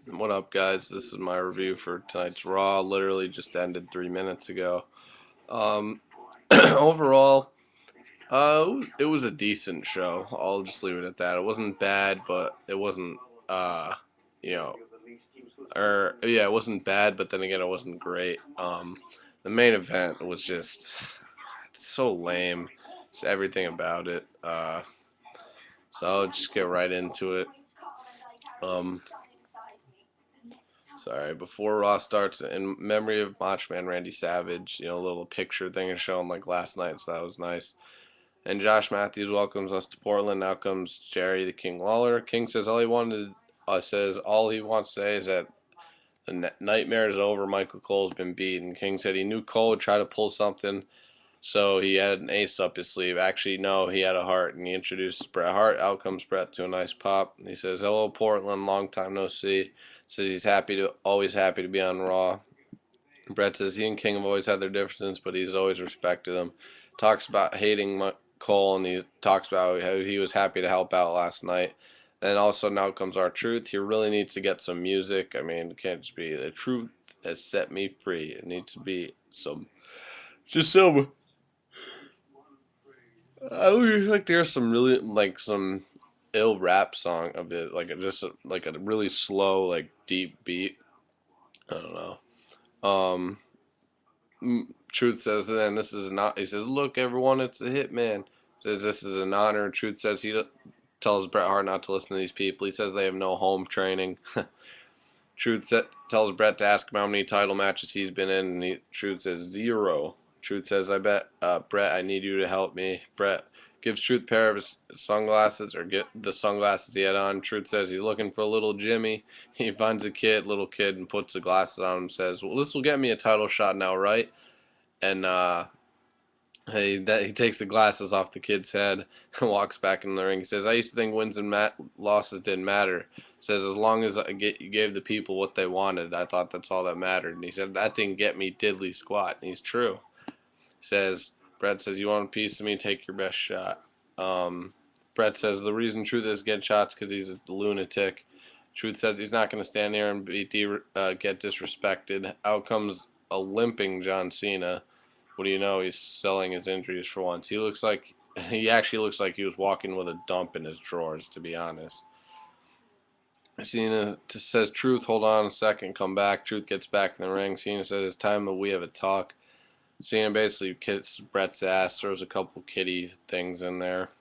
What up, guys? This is my review for tonight's Raw. Literally just ended 3 minutes ago. Um, overall, it was a decent show. I'll just leave it at that. It wasn't bad, but it wasn't, you know, or yeah, it wasn't bad, but then again, it wasn't great. The main event was just so lame. Just everything about it. So I'll just get right into it. Um, Sorry, before Raw starts, in memory of Macho Man Randy Savage, a little picture thing is shown like last night, so that was nice. And Josh Matthews welcomes us to Portland. Now comes Jerry the King Lawler. King says all he wants to say is that the nightmare is over. Michael Cole's been beaten. King said he knew Cole would try to pull something, so he had an ace up his sleeve. Actually, no, he had a heart, and he introduced Bret Hart. Out comes Bret to a nice pop. He says, "Hello, Portland. Long time no see." Says he's always happy to be on Raw. Bret says he and King have always had their differences, but he's always respected them. Talks about hating Cole, and he talks about how he was happy to help out last night. Then also now comes R-Truth. He really needs to get some music. I mean, it can't just be the truth has set me free. It needs to be some. I would like to hear some really like some ill rap song of it, like like a really slow, like deep beat. I don't know. Um, Truth says, then this is not. He says, "Look, everyone, it's a hitman." Says this is an honor. Truth says tells Bret Hart not to listen to these people. He says they have no home training. Tells Bret to ask him how many title matches he's been in, and Truth says zero. Truth says, "I bet, Bret, I need you to help me." Bret gives Truth a pair of his sunglasses, or get the sunglasses he had on. Truth says he's looking for a little Jimmy. He finds little kid, and puts the glasses on him. Says, "Well, this will get me a title shot now, right?" And he takes the glasses off the kid's head and walks back in the ring. He says, "I used to think wins and losses didn't matter." He says, "As long as you gave the people what they wanted, I thought that's all that mattered." And he said, "That didn't get me diddly squat." And he's true. He says, Bret says, "You want a piece of me? Take your best shot." Um, Bret says, "The reason Truth is getting shots because he's a lunatic." Truth says he's not going to stand here and get disrespected. Out comes a limping John Cena. What do you know? He's selling his injuries for once. He actually looks like he was walking with a dump in his drawers, to be honest. Cena says, "Truth, hold on a second, come back." Truth gets back in the ring. Cena says, "It's time that we have a talk." Cena basically kisses Bret's ass, throws a couple kitty things in there.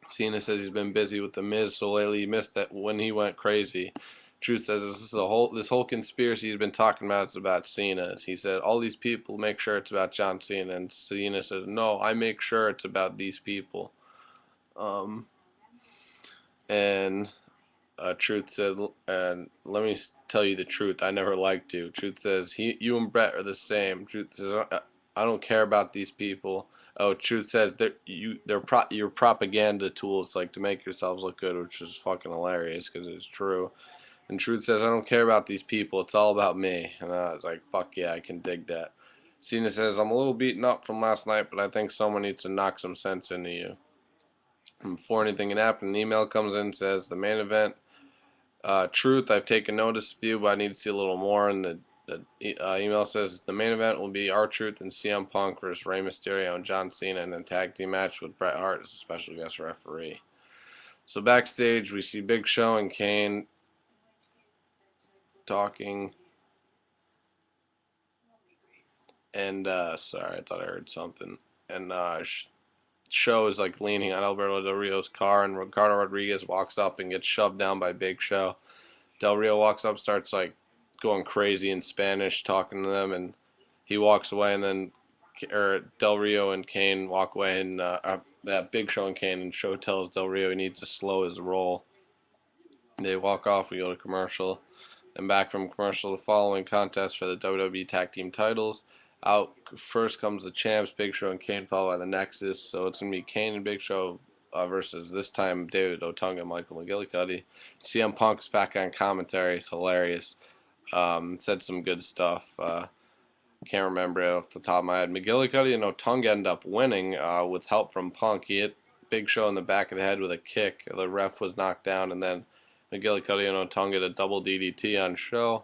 Cena says he's been busy with the Miz, so lately he missed that when he went crazy. Truth says this whole conspiracy he's been talking about is about Cena. He said all these people make sure it's about John Cena, and Cena says no, I make sure it's about these people. Um, and Truth said, and let me tell you the truth. I never liked you. Truth says you and Bret are the same. Truth says I don't care about these people. Oh, Truth says you're propaganda tools, like to make yourselves look good, which is fucking hilarious because it's true. And Truth says, "I don't care about these people. It's all about me." And I was like, "Fuck yeah, I can dig that." Cena says, "I'm a little beaten up from last night, but I think someone needs to knock some sense into you." And before anything can happen, an email comes in and says, "The main event, Truth, I've taken notice of you, but I need to see a little more." And the email says, "The main event will be R-Truth and CM Punk versus Rey Mysterio and John Cena in a tag team match with Bret Hart as a special guest referee." So backstage, we see Big Show and Kane talking. And sorry, I thought I heard something. And Show is like leaning on Alberto Del Rio's car, and Ricardo Rodriguez walks up and gets shoved down by Big Show. Del Rio walks up, starts like going crazy in Spanish, talking to them, and he walks away. And then Del Rio and Kane walk away, and that Big Show and Kane, and Show tells Del Rio he needs to slow his roll. They walk off. We go to commercial. And back from commercial, the following contest for the WWE Tag Team titles. Out first comes the champs, Big Show and Kane, followed by the Nexus. So it's going to be Kane and Big Show versus this time David Otunga and Michael McGillicuddy. CM Punk's back on commentary. It's hilarious. Said some good stuff. Can't remember it off the top of my head. McGillicuddy and Otunga end up winning with help from Punk. He hit Big Show in the back of the head with a kick. The ref was knocked down, and then McGillicuddy and Otunga to double DDT on Show.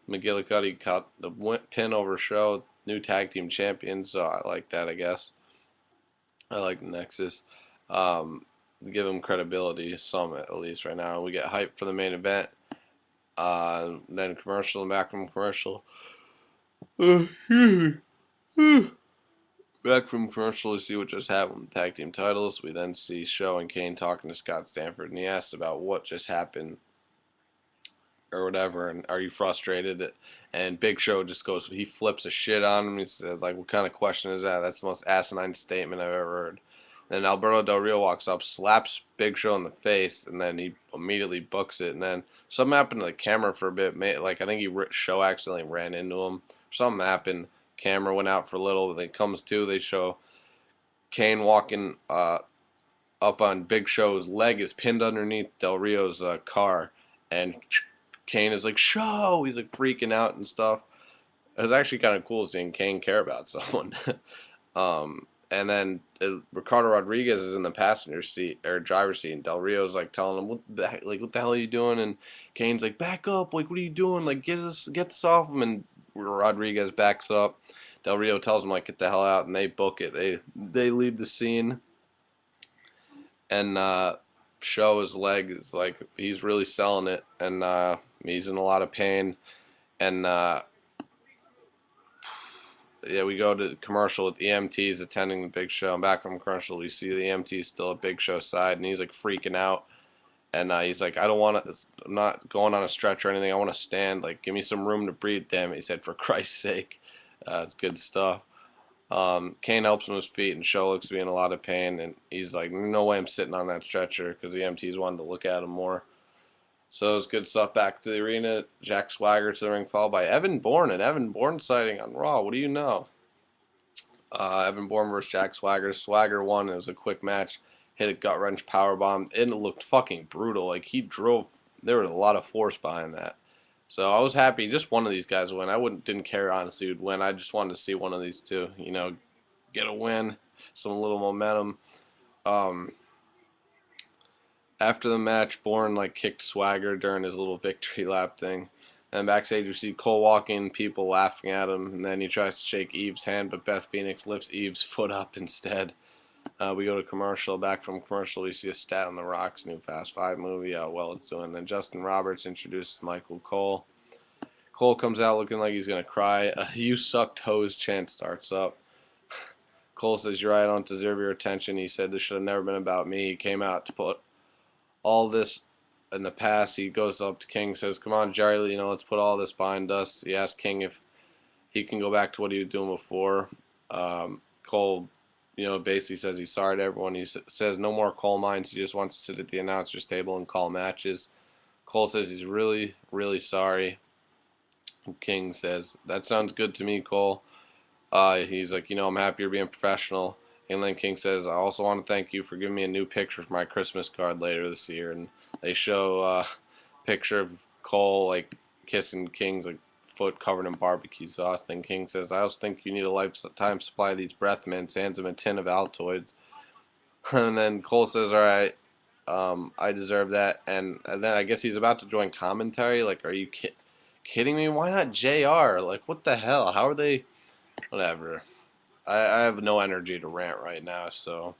McGillicuddy caught the pin over Show. New tag team champions, so I like that, I guess. I like Nexus. To give them credibility, some at least right now. We get hyped for the main event. Then commercial and back from commercial. Back from commercial, we see what just happened with the tag team titles. We then see Show and Kane talking to Scott Stanford, and he asks about what just happened or whatever, and are you frustrated? And Big Show just goes, he flips a shit on him. He said, like, what kind of question is that? That's the most asinine statement I've ever heard. Then Alberto Del Rio walks up, slaps Big Show in the face, and then he immediately books it. And then something happened to the camera for a bit. Like, I think Show accidentally ran into him. Something happened. Camera went out for a little. Then it comes to, they show Kane walking up on Big Show's leg is pinned underneath Del Rio's car. And Kane is like, Show! He's like freaking out and stuff. It was actually kind of cool seeing Kane care about someone. And then Ricardo Rodriguez is in the passenger seat or driver's seat, and Del Rio's like telling him, what the hell are you doing? And Kane's like, back up, like, what are you doing? Like, get this off him. And Rodriguez backs up. Del Rio tells him, like, get the hell out, and they book it. They leave the scene, and Show his leg is like, he's really selling it, and he's in a lot of pain, and yeah, we go to commercial with the EMTs attending the Big Show. And back from commercial, we see the EMTs still at Big Show's side, and he's like freaking out. And he's like, I don't want to, I'm not going on a stretch or anything. I want to stand. Like, give me some room to breathe, damn it. He said, for Christ's sake. It's good stuff. Kane helps him with his feet, and Show looks to be in a lot of pain. And he's like, no way I'm sitting on that stretcher, because the EMTs wanted to look at him more. So it was good stuff. Back to the arena. Jack Swagger to the ring, followed by Evan Bourne. An Evan Bourne sighting on Raw. What do you know? Evan Bourne versus Jack Swagger. Swagger won. It was a quick match. Hit a gut wrench powerbomb. It looked fucking brutal. Like, he drove. There was a lot of force behind that. So I was happy. Just one of these guys win. Didn't care honestly who'd win. I just wanted to see one of these two. Get a win, some little momentum. After the match, Bourne like kicked Swagger during his little victory lap thing. And backstage, we see Cole walking, people laughing at him, and then he tries to shake Eve's hand, but Beth Phoenix lifts Eve's foot up instead. We go to commercial. Back from commercial, we see a stat on The Rock's new Fast 5 movie, how well it's doing. Then Justin Roberts introduces Michael Cole. Cole comes out looking like he's going to cry. You suck toes chant starts up. Cole says, you're right, I don't deserve your attention. He said, this should have never been about me. He came out to put all this in the past. He goes up to King, says, come on, Jerry, let's put all this behind us. He asks King if he can go back to what he was doing before. Cole, basically says he's sorry to everyone. He says no more coal mines. He just wants to sit at the announcer's table and call matches. Cole says he's really, really sorry. King says, that sounds good to me, Cole. He's like, I'm happy you're being professional. And then King says, I also want to thank you for giving me a new picture for my Christmas card later this year. And they show a picture of Cole, like, kissing King's, like, foot covered in barbecue sauce. Then King says, I also think you need a lifetime supply of these breath mints. Hands him a tin of Altoids. And then Cole says, all right, I deserve that. And then I guess he's about to join commentary. Like, are you kidding me? Why not JR? Like, what the hell? How are they? Whatever. I have no energy to rant right now, so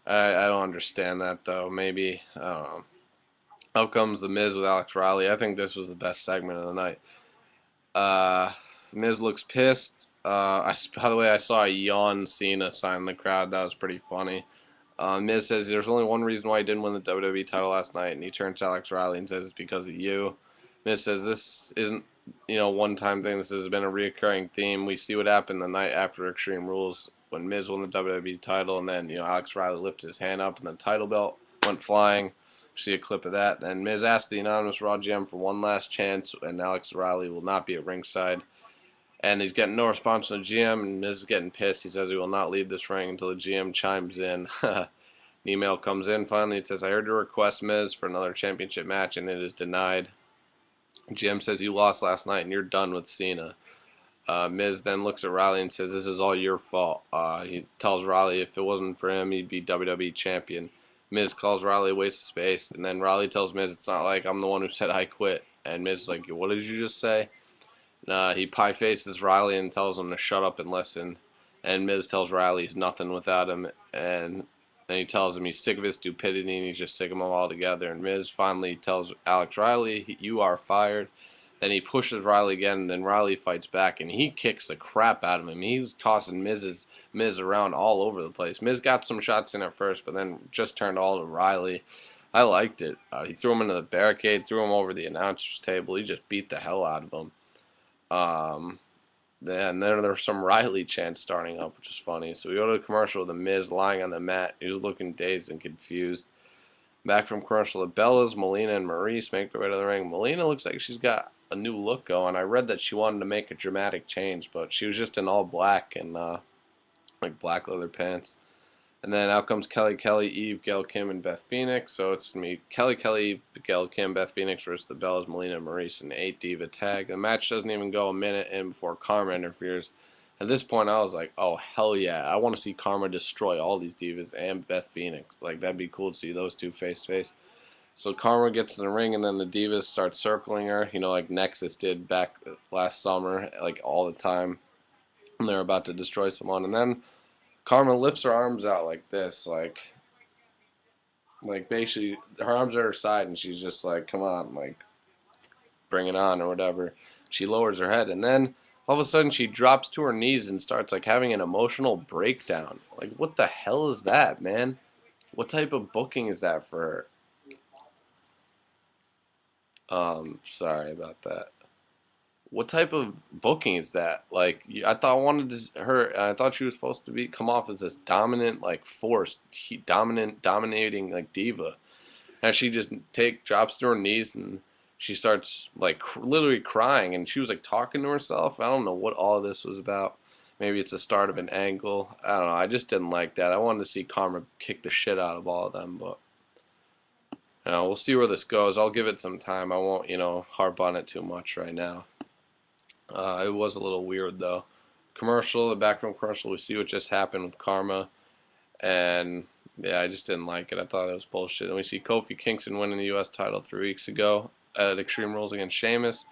I don't understand that, though. Maybe, I don't know. Out comes The Miz with Alex Riley. I think this was the best segment of the night. Miz looks pissed. By the way, I saw a yawn Cena sign in the crowd. That was pretty funny. Miz says there's only one reason why he didn't win the WWE title last night, and he turns to Alex Riley and says it's because of you. Miz says this isn't one-time thing. This has been a recurring theme. We see what happened the night after Extreme Rules when Miz won the WWE title, and then Alex Riley lifted his hand up and the title belt went flying. We see a clip of that. Then Miz asked the anonymous Raw GM for one last chance, and Alex Riley will not be at ringside. And he's getting no response from the GM, and Miz is getting pissed. He says he will not leave this ring until the GM chimes in. An email comes in finally. It says, I heard your request, Miz, for another championship match, and it is denied. GM says you lost last night and you're done with Cena. Miz then looks at Riley and says, this is all your fault. He tells Riley if it wasn't for him, he'd be WWE champion. Miz calls Riley a waste of space, and then Riley tells Miz it's not like I'm the one who said I quit. And Miz is like, what did you just say? He pie faces Riley and tells him to shut up and listen. And Miz tells Riley he's nothing without him, and then he tells him he's sick of his stupidity and he's just sick of them all together. And Miz finally tells Alex Riley, "You are fired." Then he pushes Riley again, and then Riley fights back, and he kicks the crap out of him. He's tossing Miz around all over the place. Miz got some shots in at first, but then just turned all to Riley. I liked it. He threw him into the barricade, threw him over the announcer's table. He just beat the hell out of him. Then there's some Riley chants starting up, which is funny. So we go to the commercial with the Miz lying on the mat. He was looking dazed and confused. Back from commercial, the Bellas, Melina, and Maurice make their way to the ring. Melina looks like she's got a new look going. I read that she wanted to make a dramatic change, but she was just in all black and like black leather pants. And then out comes Kelly, Eve, Gail Kim, and Beth Phoenix. So it's me, Kelly, Eve, Gail Kim, Beth Phoenix versus the Bellas, Melina, Maurice, and 8 Diva tag. The match doesn't even go a minute in before Karma interferes. At this point, I was like, oh, hell yeah. I want to see Karma destroy all these Divas and Beth Phoenix. Like, that'd be cool to see those two face to face. So Karma gets in the ring, and then the Divas start circling her, like Nexus did back last summer, like all the time. And they're about to destroy someone. And then Karma lifts her arms out like this, like basically her arms are at her side, and she's just like, "Come on, like bring it on" or whatever. She lowers her head, and then all of a sudden she drops to her knees and starts like having an emotional breakdown. Like, what the hell is that, man? What type of booking is that for her? Sorry about that. What type of booking is that? Like, I thought I wanted her. I thought she was supposed to be come off as this dominant, like force, dominating like diva, and she just drops to her knees and she starts like literally crying, and she was like talking to herself. I don't know what all of this was about. Maybe it's the start of an angle. I don't know. I just didn't like that. I wanted to see Karma kick the shit out of all of them, but we'll see where this goes. I'll give it some time. I won't, harp on it too much right now. It was a little weird though. The background commercial, we see what just happened with Karma, and yeah, I just didn't like it. I thought it was bullshit. And we see Kofi Kingston winning the U.S. title 3 weeks ago at Extreme Rules against Sheamus.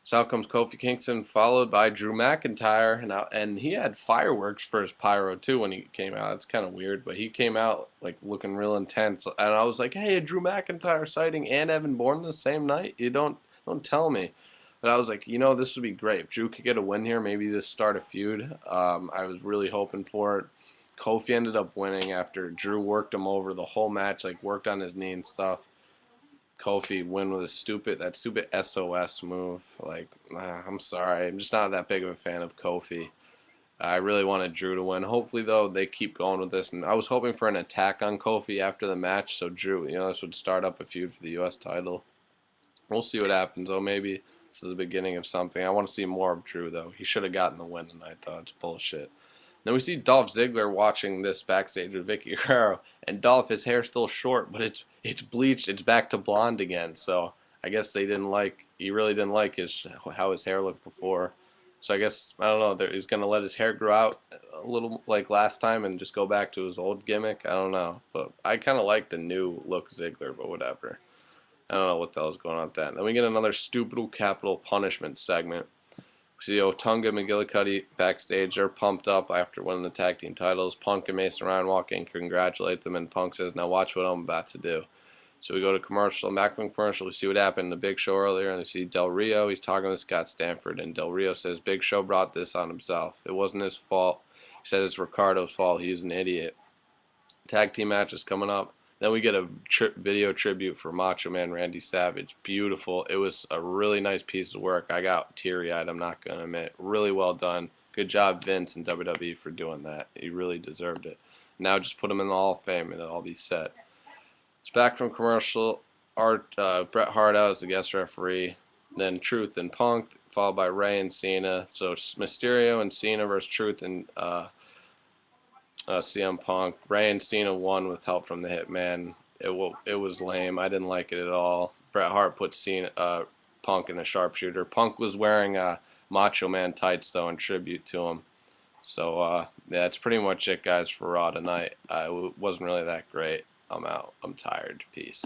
So out comes Kofi Kingston, followed by Drew McIntyre, and he had fireworks for his pyro too when he came out. It's kind of weird, but he came out like looking real intense, and I was like, "Hey, Drew McIntyre sighting and Evan Bourne the same night? You don't tell me." But I was like, this would be great. If Drew could get a win here, maybe this start a feud. I was really hoping for it. Kofi ended up winning after Drew worked him over the whole match, like worked on his knee and stuff. Kofi win with that stupid SOS move. Like, I'm sorry, I'm just not that big of a fan of Kofi. I really wanted Drew to win. Hopefully, though, they keep going with this. And I was hoping for an attack on Kofi after the match, so Drew, this would start up a feud for the U.S. title. We'll see what happens, though. Maybe this is the beginning of something. I want to see more of Drew, though. He should have gotten the win tonight, though. It's bullshit. Then we see Dolph Ziggler watching this backstage with Vicky Guerrero, and Dolph, his hair's still short, but it's bleached. It's back to blonde again. So I guess he really didn't like how his hair looked before. So I guess, I don't know, he's going to let his hair grow out a little like last time and just go back to his old gimmick. I don't know. But I kind of like the new look Ziggler, but whatever. I don't know what the hell's going on with that. Then we get another stupid capital punishment segment. We see Otunga McGillicuddy backstage. They're pumped up after winning the tag team titles. Punk and Mason Ryan walk in, congratulate them, and Punk says, "Now watch what I'm about to do." So we go to commercial. Back from commercial, we see what happened in the Big Show earlier, and we see Del Rio. He's talking to Scott Stanford, and Del Rio says Big Show brought this on himself. It wasn't his fault. He said it's Ricardo's fault. He's an idiot. Tag team match is coming up. Then we get a video tribute for Macho Man Randy Savage. Beautiful. It was a really nice piece of work. I got teary-eyed, I'm not going to admit. Really well done. Good job, Vince and WWE, for doing that. He really deserved it. Now just put him in the Hall of Fame and it'll all be set. It's back from commercial. Bret Hart out as the guest referee. Then Truth and Punk, followed by Rey and Cena. So Mysterio and Cena versus Truth and CM Punk. Rey and Cena won with help from the Hitman. It was lame. I didn't like it at all. Bret Hart put Punk in a sharpshooter. Punk was wearing Macho Man tights though in tribute to him. So yeah, that's pretty much it, guys, for Raw tonight. It wasn't really that great. I'm out. I'm tired. Peace.